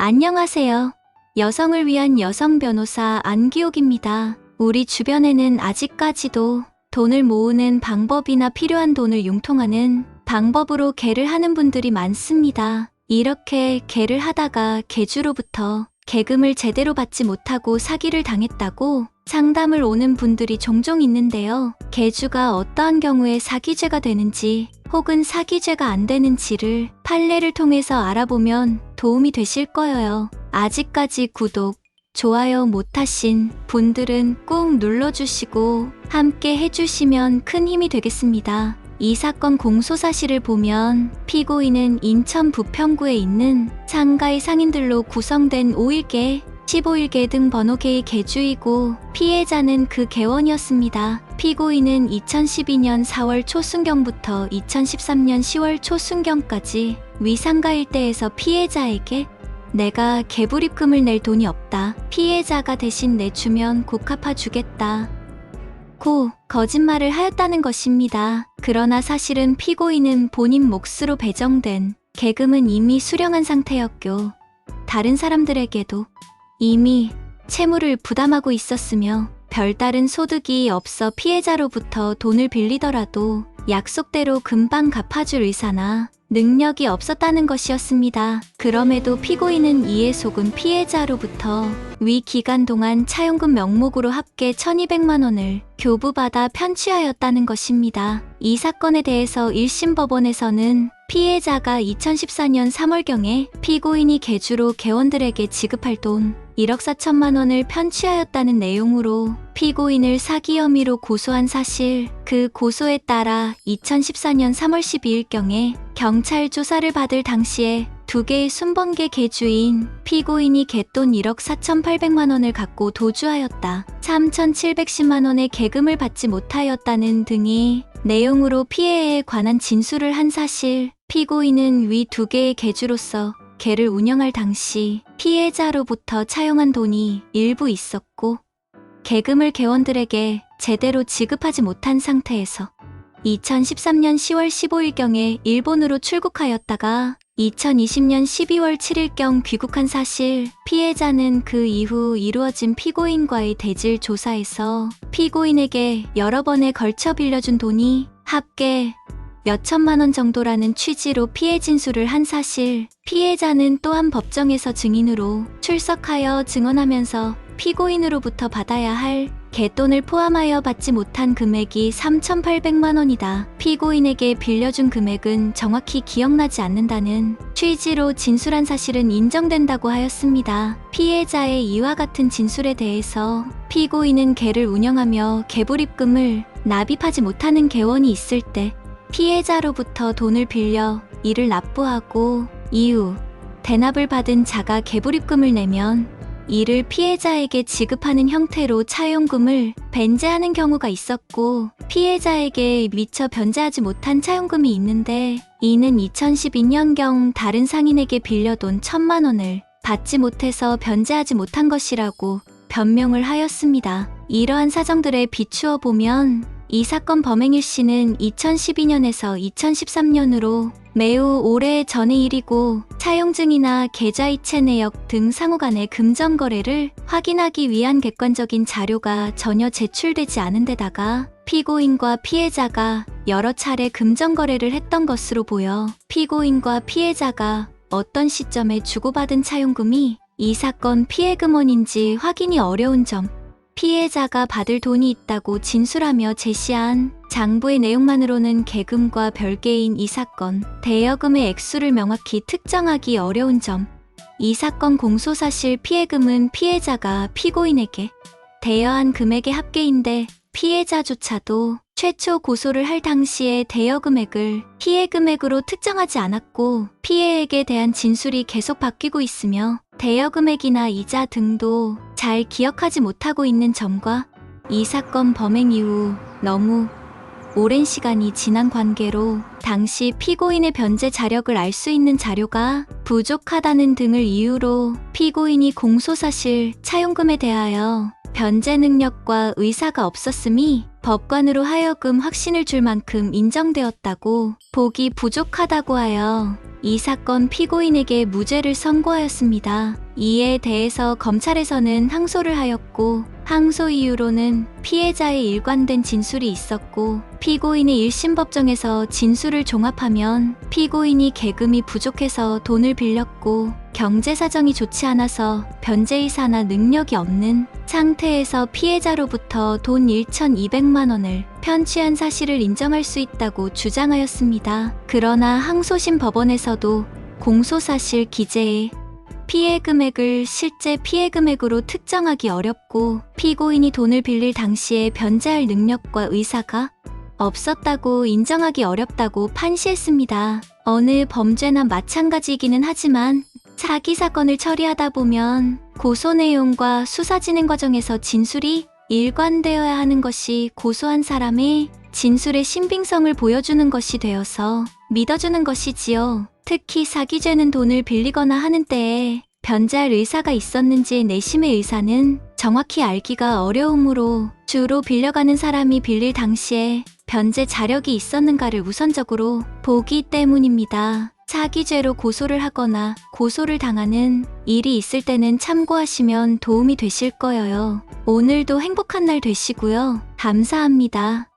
안녕하세요. 여성을 위한 여성 변호사 안기옥입니다. 우리 주변에는 아직까지도 돈을 모으는 방법이나 필요한 돈을 융통하는 방법으로 계를 하는 분들이 많습니다. 이렇게 계를 하다가 계주로부터 계금을 제대로 받지 못하고 사기를 당했다고 상담을 오는 분들이 종종 있는데요. 계주가 어떠한 경우에 사기죄가 되는지 혹은 사기죄가 안 되는지를 판례를 통해서 알아보면 도움이 되실 거예요. 아직까지 구독, 좋아요 못하신 분들은 꾹 눌러주시고 함께 해주시면 큰 힘이 되겠습니다. 이 사건 공소사실을 보면 피고인은 인천 부평구에 있는 상가의 상인들로 구성된 5일개, 15일개 등 번호계의 계주이고 피해자는 그 계원이었습니다. 피고인은 2012년 4월 초순경부터 2013년 10월 초순경까지 위 상가 일대에서 피해자에게 내가 계불입금을 낼 돈이 없다. 피해자가 대신 내주면 곡갚아 주겠다. 고 거짓말을 하였다는 것입니다. 그러나 사실은 피고인은 본인 몫으로 배정된 계금은 이미 수령한 상태였고 다른 사람들에게도 이미 채무를 부담하고 있었으며 별다른 소득이 없어 피해자로부터 돈을 빌리더라도 약속대로 금방 갚아줄 의사나 능력이 없었다는 것이었습니다. 그럼에도 피고인은 이에 속은 피해자로부터 위 기간 동안 차용금 명목으로 합계 1200만 원을 교부받아 편취하였다는 것입니다. 이 사건에 대해서 1심 법원에서는 피해자가 2014년 3월경에 피고인이 계주로 계원들에게 지급할 돈 1억 4천만 원을 편취하였다는 내용으로 피고인을 사기 혐의로 고소한 사실, 그 고소에 따라 2014년 3월 12일경에 경찰 조사를 받을 당시에 두 개의 순번계 계주인 피고인이 갯돈 1억 4,800만 원을 갖고 도주하였다. 3,710만 원의 계금을 받지 못하였다는 등의 내용으로 피해에 관한 진술을 한 사실, 피고인은 위 두 개의 계주로서 계를 운영할 당시 피해자로부터 차용한 돈이 일부 있었고 계금을 계원들에게 제대로 지급하지 못한 상태에서 2013년 10월 15일경에 일본으로 출국하였다가 2020년 12월 7일경 귀국한 사실, 피해자는 그 이후 이루어진 피고인과의 대질 조사에서 피고인에게 여러 번에 걸쳐 빌려준 돈이 합계 몇 천만 원 정도라는 취지로 피해 진술을 한 사실, 피해자는 또한 법정에서 증인으로 출석하여 증언하면서 피고인으로부터 받아야 할 갯돈을 포함하여 받지 못한 금액이 3,800만 원이다. 피고인에게 빌려준 금액은 정확히 기억나지 않는다는 취지로 진술한 사실은 인정된다고 하였습니다. 피해자의 이와 같은 진술에 대해서 피고인은 계를 운영하며 계불입금을 납입하지 못하는 계원이 있을 때 피해자로부터 돈을 빌려 이를 납부하고 이후 대납을 받은 자가 계불입금을 내면 이를 피해자에게 지급하는 형태로 차용금을 변제하는 경우가 있었고, 피해자에게 미처 변제하지 못한 차용금이 있는데 이는 2012년경 다른 상인에게 빌려돈 1,000만 원을 받지 못해서 변제하지 못한 것이라고 변명을 하였습니다. 이러한 사정들에 비추어 보면 이 사건 범행 일시는 2012년에서 2013년으로 매우 오래 전의 일이고 차용증이나 계좌이체 내역 등 상호간의 금전 거래를 확인하기 위한 객관적인 자료가 전혀 제출되지 않은 데다가 피고인과 피해자가 여러 차례 금전 거래를 했던 것으로 보여 피고인과 피해자가 어떤 시점에 주고받은 차용금이 이 사건 피해 금원인지 확인이 어려운 점, 피해자가 받을 돈이 있다고 진술하며 제시한 장부의 내용만으로는 계금과 별개인 이 사건 대여금의 액수를 명확히 특정하기 어려운 점, 이 사건 공소사실 피해금은 피해자가 피고인에게 대여한 금액의 합계인데 피해자조차도 최초 고소를 할 당시의 대여 금액을 피해 금액으로 특정하지 않았고 피해액에 대한 진술이 계속 바뀌고 있으며 대여 금액이나 이자 등도 잘 기억하지 못하고 있는 점과 이 사건 범행 이후 너무 오랜 시간이 지난 관계로 당시 피고인의 변제 자력을 알 수 있는 자료가 부족하다는 등을 이유로 피고인이 공소사실 차용금에 대하여 변제 능력과 의사가 없었음이 법관으로 하여금 확신을 줄 만큼 인정되었다고 보기 부족하다고 하여 이 사건 피고인에게 무죄를 선고하였습니다. 이에 대해서 검찰에서는 항소를 하였고 항소 이유로는 피해자의 일관된 진술이 있었고 피고인의 1심 법정에서 진술을 종합하면 피고인이 계금이 부족해서 돈을 빌렸고 경제 사정이 좋지 않아서 변제의사나 능력이 없는 상태에서 피해자로부터 돈 1,200만 원을 편취한 사실을 인정할 수 있다고 주장하였습니다. 그러나 항소심 법원에서도 공소사실 기재에 피해 금액을 실제 피해 금액으로 특정하기 어렵고 피고인이 돈을 빌릴 당시에 변제할 능력과 의사가 없었다고 인정하기 어렵다고 판시했습니다. 어느 범죄나 마찬가지이기는 하지만 사기 사건을 처리하다 보면 고소 내용과 수사 진행 과정에서 진술이 일관되어야 하는 것이 고소한 사람의 진술의 신빙성을 보여주는 것이 되어서 믿어주는 것이지요. 특히 사기죄는 돈을 빌리거나 하는 때에 변제할 의사가 있었는지 내심의 의사는 정확히 알기가 어려우므로 주로 빌려가는 사람이 빌릴 당시에 변제 자력이 있었는가를 우선적으로 보기 때문입니다. 사기죄로 고소를 하거나 고소를 당하는 일이 있을 때는 참고하시면 도움이 되실 거예요. 오늘도 행복한 날 되시고요. 감사합니다.